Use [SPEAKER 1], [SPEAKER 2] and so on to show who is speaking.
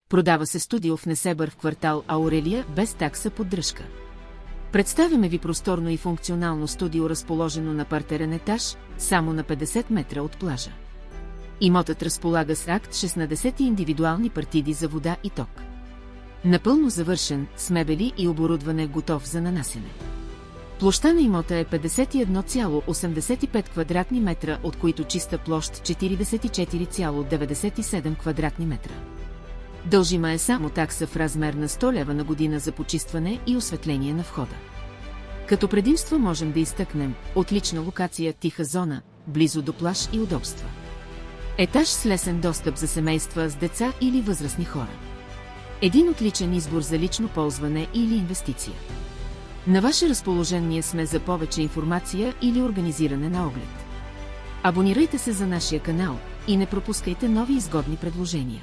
[SPEAKER 1] Продава се студио в Несебър в квартал Аурелия без такса поддръжка. Представяме ви просторно и функционално студио, разположено на партерен етаж, само на 50 метра от плажа. Имотът разполага с акт 16 индивидуални партиди за вода и ток. Напълно завършен, с мебели и оборудване, готов за нанасене. Площта на имота е 51,85 квадратни метра, от които чиста площ 44,97 квадратни метра. Дължима е само такса в размер на 100 лева на година за почистване и осветление на входа. Като предимство можем да изтъкнем отлична локация, тиха зона, близо до плаж и удобства. Етаж с лесен достъп за семейства с деца или възрастни хора. Един отличен избор за лично ползване или инвестиция. На ваше разположение сме за повече информация или организиране на оглед. Абонирайте се за нашия канал и не пропускайте нови изгодни предложения.